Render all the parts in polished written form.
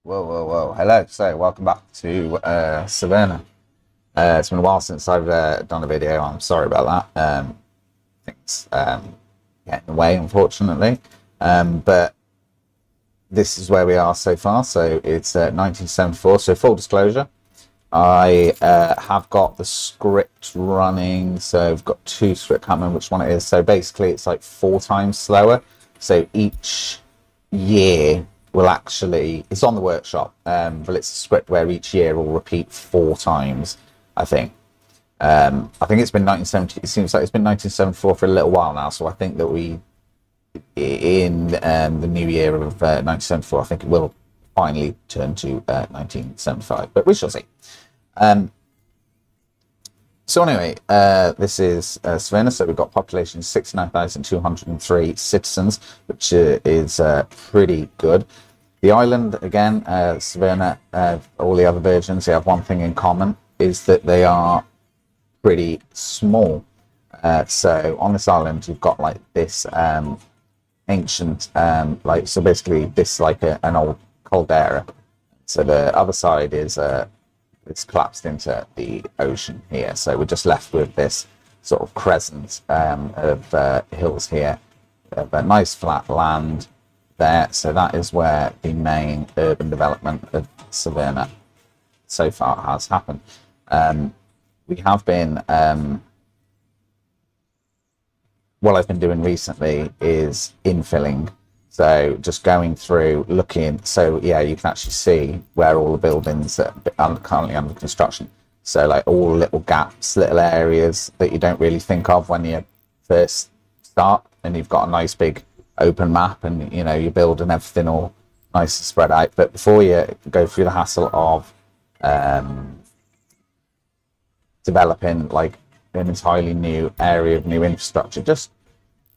Whoa, whoa, whoa. Hello. So, welcome back to Severna. It's been a while since I've done a video. I'm sorry about that. Things get in the way, unfortunately. But this is where we are so far. So, it's 1974. So, full disclosure, I have got the script running. So, I've got two scripts. I can't remember which one it is. So, basically, it's like 4 times slower. So, each year will actually, it's on the workshop, but it's a script where each year will repeat 4 times, I think. I think it's been 1970, it seems like it's been 1974 for a little while now, so I think that we, in the new year of 1974, I think it will finally turn to 1975, but we shall see. So anyway, this is Severna. So we've got population 69,203 citizens, which is pretty good. The island, again, Severna, all the other versions, they have one thing in common, is that they are pretty small. So on this island, you've got like this ancient, so basically this like an old caldera. So the other side is it's collapsed into the ocean here. So we're just left with this sort of crescent of hills here, of a nice flat land there. So that is where the main urban development of Severna so far has happened. We have been, what I've been doing recently is infilling. So just going through, looking, so yeah, you can actually see where all the buildings that are currently under construction. So like all little gaps, little areas that you don't really think of when you first start, and you've got a nice big open map, and you know, you're building everything all nice and spread out. But before you go through the hassle of developing like an entirely new area of new infrastructure, just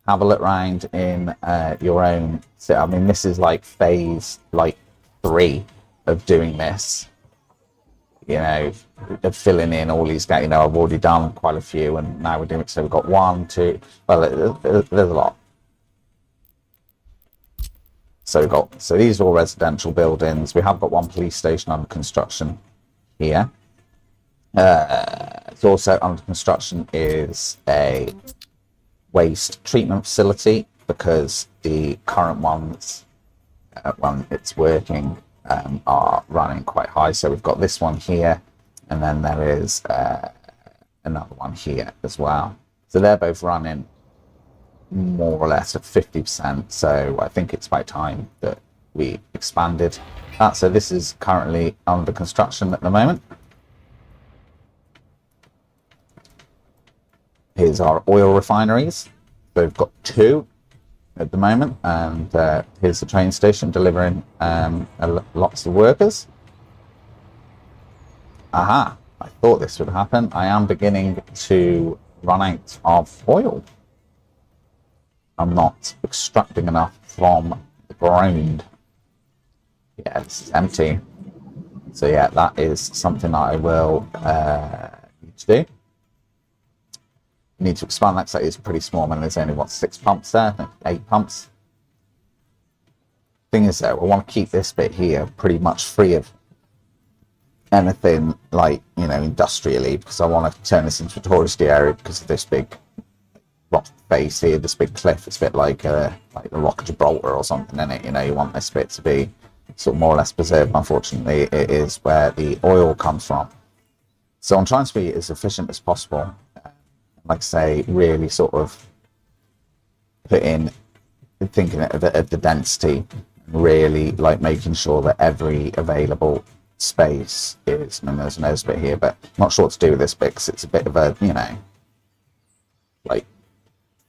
have a look around in your own. So, I mean, this is like phase like 3 of doing this. You know, of filling in all these. You know, I've already done quite a few, and now we're doing it. So we've got 1, 2. Well, there's a lot. So we've got. So these are all residential buildings. We have got one police station under construction here. It's also under construction is a waste treatment facility, because the current ones, when it's working, are running quite high. So we've got this one here, and then there is another one here as well. So they're both running more or less at 50%. So I think it's about time that we expanded that. So this is currently under construction at the moment. Here's our oil refineries. So we've got 2 at the moment, and here's the train station delivering lots of workers. Aha! I thought this would happen. I am beginning to run out of oil. I'm not extracting enough from the ground. Yeah, this is empty. So yeah, that is something that I will need to do. Need to expand that because it's pretty small, and there's only what, 6 pumps there, 8 pumps. Thing is though, I want to keep this bit here pretty much free of anything like, you know, industrially, because I want to turn this into a touristy area because of this big rock face here, this big cliff. It's a bit like the Rock of Gibraltar or something, in it. You know, you want this bit to be sort of more or less preserved. Unfortunately, it is where the oil comes from. So I'm trying to be as efficient as possible. Like I say, really sort of thinking of the density, really like making sure that every available space is, and there's an bit here, but I'm not sure what to do with this bit because it's a bit of a, you know, like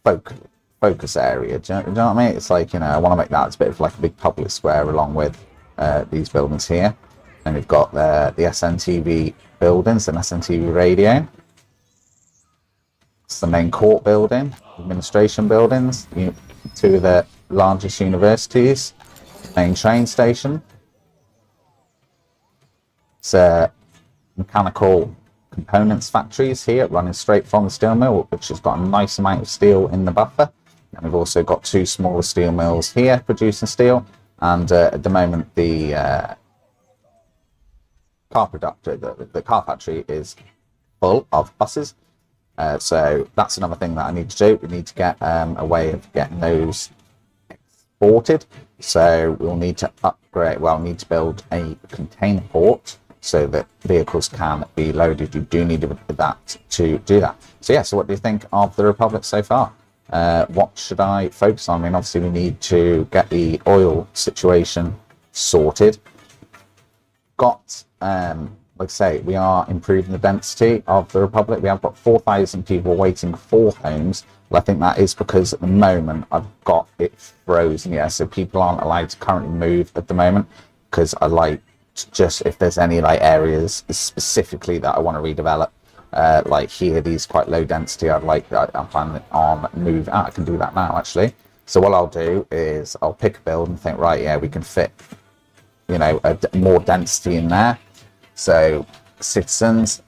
focus area. Do you know what I mean? It's like, you know, I want to make that as a bit of like a big public square along with these buildings here. And we've got the SNTV buildings and SNTV radio. It's the main court building, administration buildings, 2 of the largest universities, main train station. It's mechanical components factories here running straight from the steel mill, which has got a nice amount of steel in the buffer. And we've also got 2 smaller steel mills here producing steel. And at the moment, the car production, the car factory is full of buses. So that's another thing that I need to do. We need to get a way of getting those exported. So we'll need to upgrade, well, need to build a container port so that vehicles can be loaded. You do need that to do that. So yeah, so what do you think of the Republic so far? What should I focus on? I mean, obviously we need to get the oil situation sorted. Got, like I say, we are improving the density of the Republic. We have got 4,000 people waiting for homes. Well, I think that is because at the moment I've got it frozen. Yeah, so people aren't allowed to currently move at the moment because I like to just, if there's any like areas specifically that I want to redevelop, like here, these quite low density, I'm planning on move. I can do that now actually. So what I'll do is I'll pick a build and think, right, yeah, we can fit, you know, more density in there. So citizens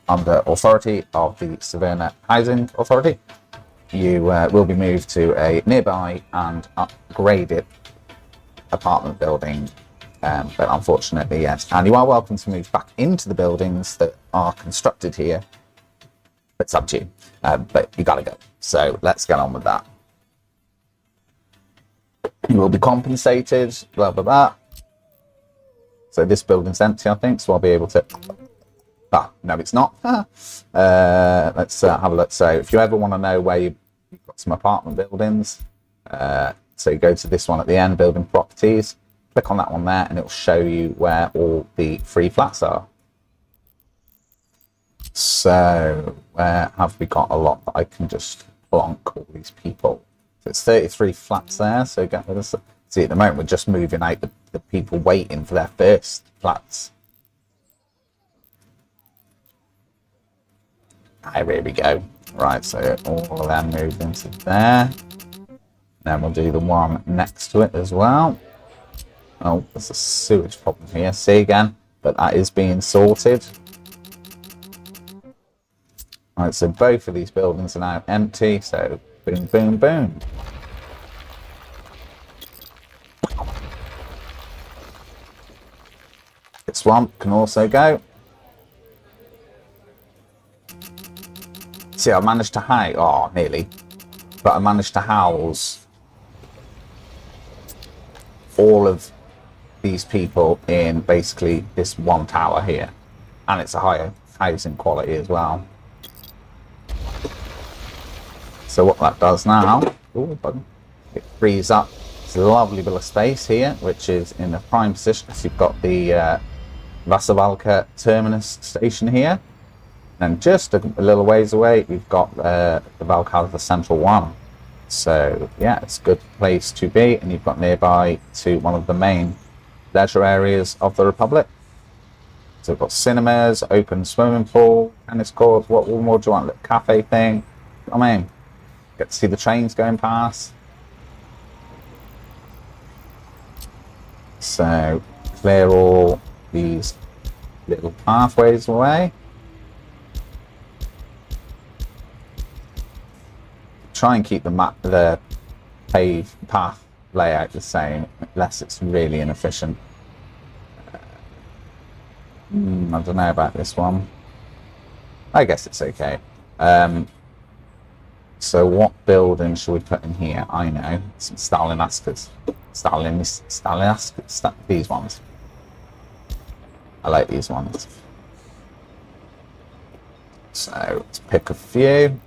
under authority of the Severna Housing Authority, you will be moved to a nearby and upgraded apartment building. But unfortunately, yes. And you are welcome to move back into the buildings that are constructed here. It's up to you. But you gotta go. So let's get on with that. You will be compensated, blah, blah, blah. So this building's empty, I think, so I'll be able to... Ah, no, it's not. Let's have a look. So if you ever want to know where you've got some apartment buildings, so you go to this one at the end, building properties, click on that one there, and it'll show you where all the free flats are. So where have we got a lot that I can just plonk all these people? So it's 33 flats there, so get rid of... See, at the moment, we're just moving out the people waiting for their first flats. Here we go. Right, so all of them moved into there. Then we'll do the one next to it as well. Oh, there's a sewage problem here. See again, but that is being sorted. Right, so both of these buildings are now empty. So boom, boom, boom. This one can also go. See, I managed to house, oh, nearly, but I managed to house all of these people in basically this one tower here. And it's a higher housing quality as well. So what that does now, it frees up this lovely bit of space here, which is in a prime position. So you've got the Vasavalka terminus station here, and just a little ways away we've got the Valkalva Central One. So yeah, it's a good place to be, and you've got nearby to one of the main leisure areas of the Republic. So we've got cinemas, open swimming pool, tennis courts. What more do you want? A little cafe thing. I mean, get to see the trains going past. So clear all these little pathways away. Try and keep the paved path layout the same, unless it's really inefficient. I don't know about this one. I guess it's okay. So what building should we put in here? I know, some Staliniskas. These ones. I like these ones. So let's pick a few.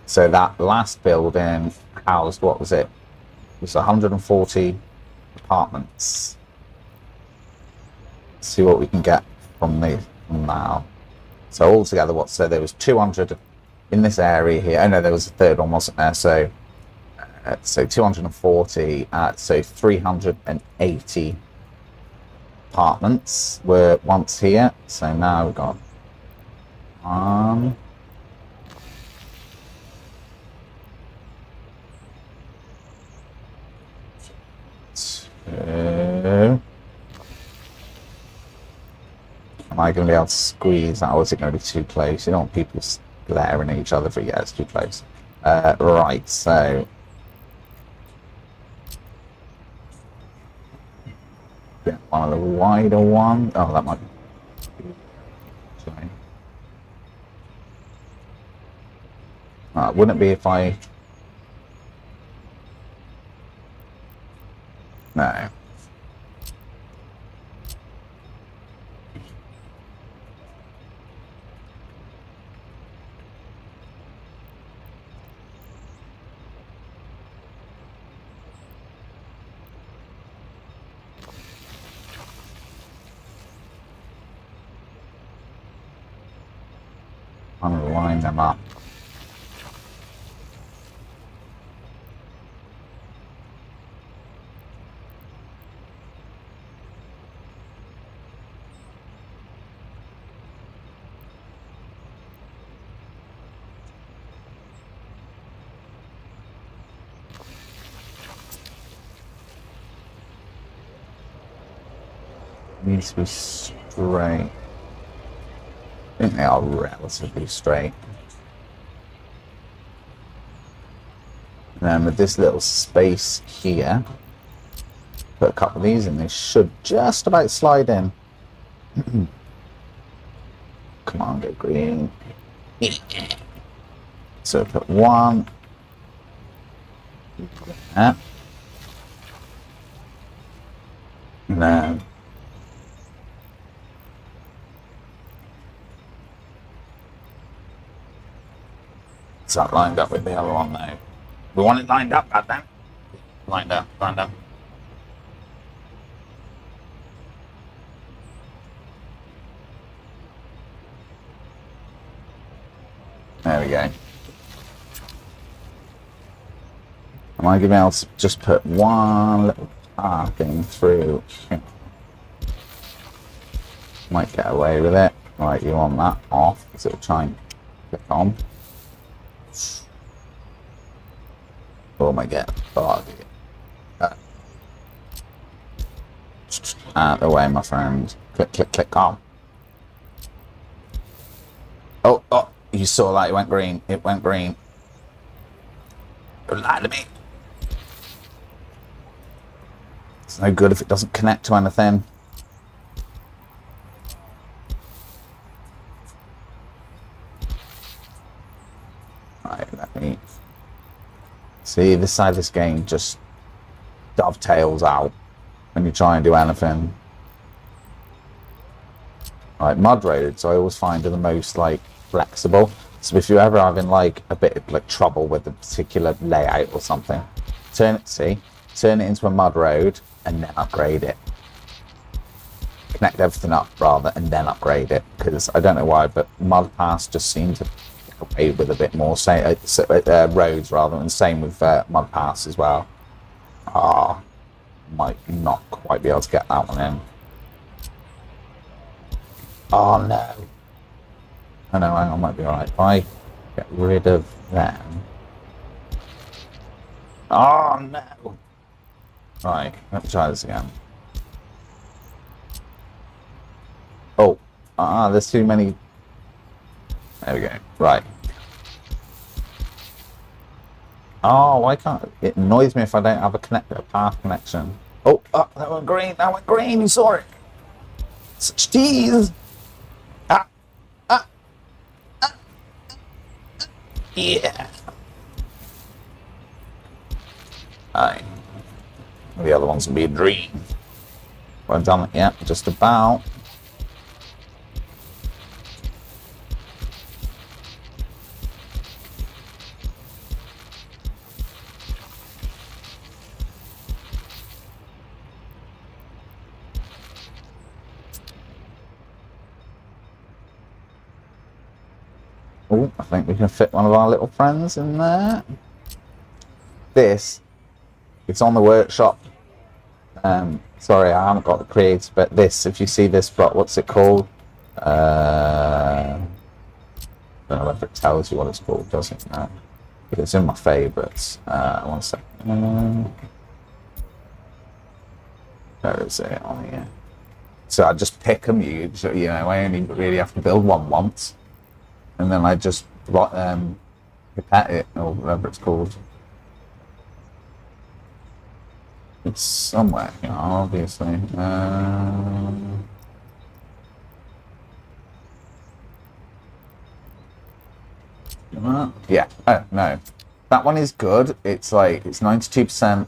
So that last building housed, what was it? It was 140 apartments. Let's see what we can get from these now. So altogether, what? So there was 200 in this area here. Oh no, there was a third one, wasn't there? So 240. So 380 apartments were once here. So now we've got 1, 2. Am I going to be able to squeeze that, or is it going to be too close? You don't want people glaring at each other for, yeah, it's too close. Right, so Get one of the wider ones. Oh, that might be. Sorry. Wouldn't it be if I... No. I'm going to line them up. Needs to be straight. I think they are relatively straight. And then with this little space here, put a couple of these in. They should just about slide in. Come on, get green. So put one. Yeah. And then it's that lined up with the other one now. We want it lined up, goddamn. Lined up, lined up. There we go. Am I going to be able to just put one little thing through? Might get away with it. Right, you want that off, so it'll try and click on. Oh my god. Out of the way, my friend. Click, click, click on. Oh, oh, you saw that. It went green. It went green. Don't lie to me. It's no good if it doesn't connect to anything. Right, let me... See, this side of this game just dovetails out when you try and do anything. Like mud roads, I always find are the most like flexible. So if you're ever having like a bit of like trouble with a particular layout or something, turn it into a mud road and then upgrade it. Connect everything up rather and then upgrade it, because I don't know why, but mud paths just seem to get away with a bit more roads rather, and same with mud paths as well. Might not quite be able to get that one in. Oh no. I know, hang on, might be alright. If I get rid of them. Oh no. Right, let's try this again. Oh, there's too many. There we go. Right. Oh, why can't it annoys me if I don't have a path connection. Oh, that went green. That went green. You saw it. Such tease. Yeah. Alright. The other ones will be a dream. Well done. Yeah, just about. Oh, I think we can fit one of our little friends in there. This, it's on the workshop. Sorry, I haven't got the creates, but this, if you see this, what's it called? I don't know whether it tells you what it's called, does it? No. It's in my favourites. 1 second. Where is it on here? So I just pick them. You know, I only really have to build one once. And then I just repeat it, or whatever it's called. It's somewhere here, obviously. Yeah. Oh no, that one is good. It's like it's 92%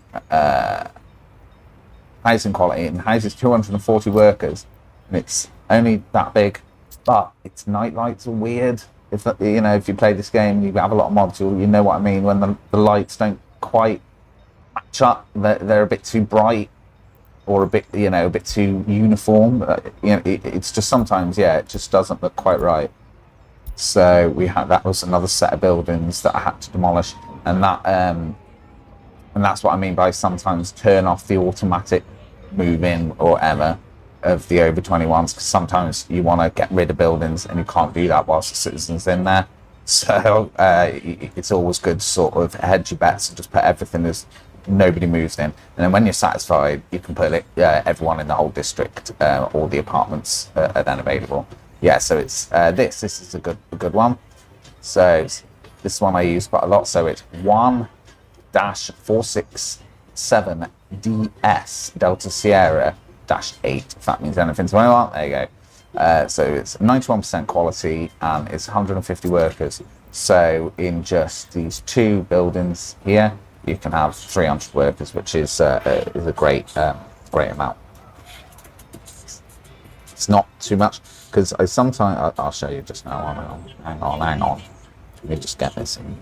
housing quality and houses 240 workers, and it's only that big. But its night lights are weird. If you know, if you play this game, you have a lot of mods. You know what I mean. When the lights don't quite match up, they're a bit too bright or a bit, you know, a bit too uniform. You know, it's just sometimes, yeah, it just doesn't look quite right. So we had that was another set of buildings that I had to demolish, and that's what I mean by sometimes turn off the automatic move in or whatever of the over 21s, because sometimes you want to get rid of buildings and you can't do that whilst the citizens in there. So it's always good to sort of hedge your bets and just put everything as nobody moves in, and then when you're satisfied, you can put everyone in the whole district, all the apartments are then available. Yeah, so it's this is a good one. So this one I use quite a lot. So it's 1-467DS Delta Sierra -8. If that means anything to anyone, there you go. So it's 91% quality and it's 150 workers. So in just these two buildings here, you can have 300 workers, which is a great amount. It's not too much, because I sometimes I'll show you just now. Hang on. Let me just get this in.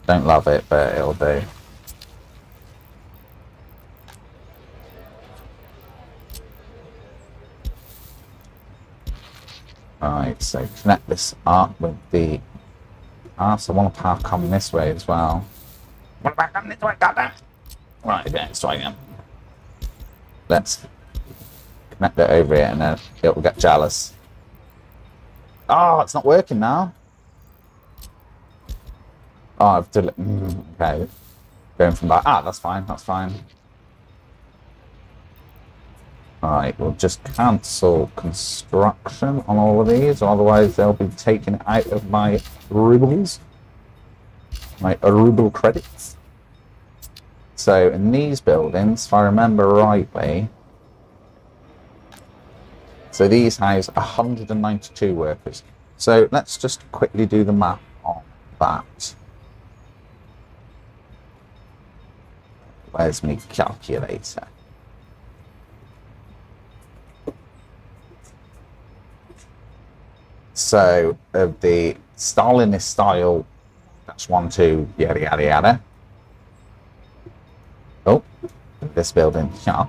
Don't love it, but it'll do. Alright, so connect this up with the... so I want to power come this way as well. What about coming this way, goddamn? Right, okay, let's try again. Let's connect it over here and then it will get jealous. Oh, it's not working now. Oh, I've done it. Okay. Going from that. That's fine, that's fine. Alright, we'll just cancel construction on all of these, otherwise they'll be taken out of my rubles. My ruble credits. So in these buildings, if I remember rightly, so these house 192 workers. So let's just quickly do the math on that. Where's my calculator? So of the Stalinist style, that's 1, 2, yada yada yada. Oh, this building, yeah.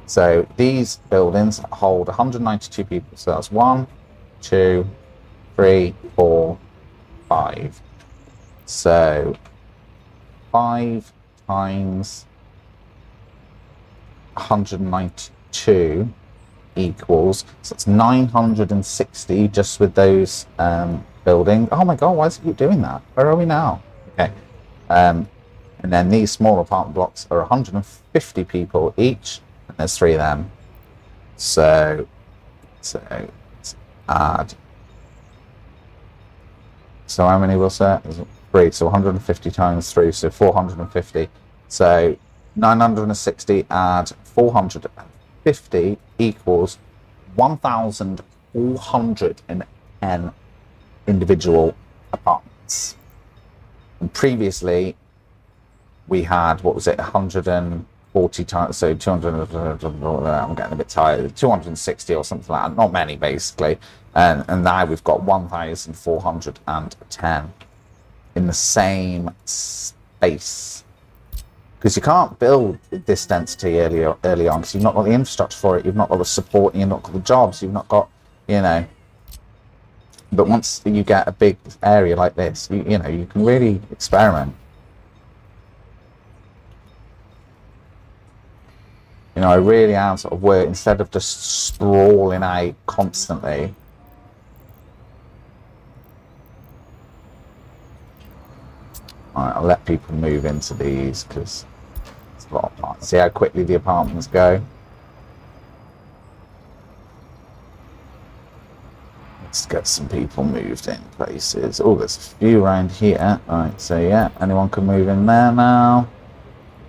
So these buildings hold 192 people. So that's 1, 2, 3, 4, 5. So 5 times 192 equals, so it's 960 just with those buildings. Oh my god, why does it keep doing that? Where are we now? Okay. And then these small apartment blocks are 150 people each, and there's 3 of them. So let's add. So how many was that? 3. So 150 times 3, so 450. So 960 add 450 equals 1,410 individual apartments. And previously, we had, what was it, 140 times, so 200, I'm getting a bit tired, 260 or something like that, not many basically. And now we've got 1,410 in the same space. Because you can't build this density early on, because you've not got the infrastructure for it, you've not got the support, you've not got the jobs, you've not got, you know. But once you get a big area like this, you know, you can really experiment. You know, I really am sort of work, instead of just sprawling out constantly. Alright, I'll let people move into these, because it's a lot of parts. See how quickly the apartments go. Let's get some people moved in places. Oh, there's a few around here. Right, so yeah, anyone can move in there now.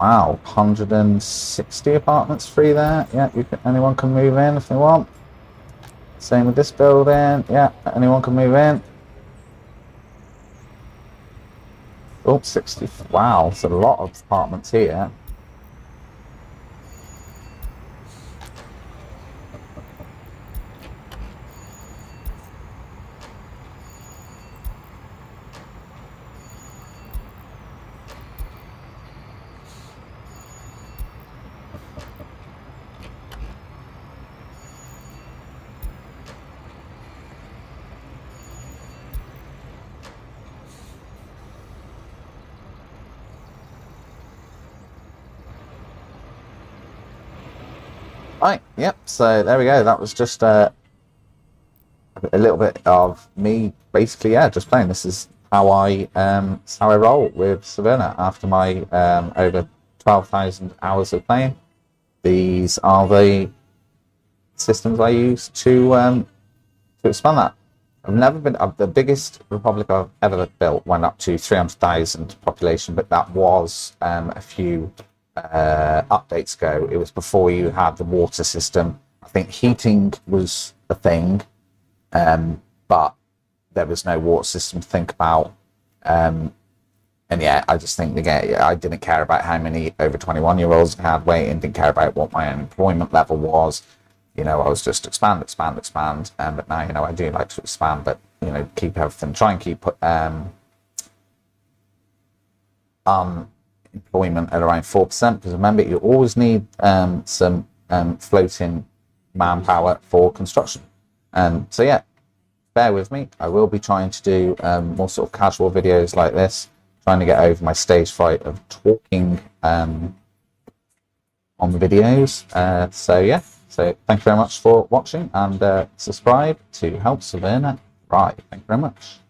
Wow, 160 apartments free there. Yeah, anyone can move in if they want. Same with this building. Yeah, anyone can move in. Oh, 60. Wow, there's a lot of apartments here. Right, yep, so there we go. That was just a little bit of me basically, yeah, just playing. This is how I roll with Severna after my over 12,000 hours of playing. These are the systems I use to expand that. I've never been the biggest republic I've ever built went up to 300,000 population, but that was a few updates ago. It was before you had the water system. I think heating was a thing, but there was no water system to think about. And yeah, I just think again, I didn't care about how many over 21-year-olds I had waiting, didn't care about what my unemployment level was. You know, I was just expand. But now, you know, I do like to expand, but, you know, keep everything, try and keep employment at around 4%, because remember, you always need some floating manpower for construction. So yeah, bear with me. I will be trying to do more sort of casual videos like this, trying to get over my stage fright of talking on the videos. So yeah, so thank you very much for watching, and subscribe to help Severna thrive. Thank you very much.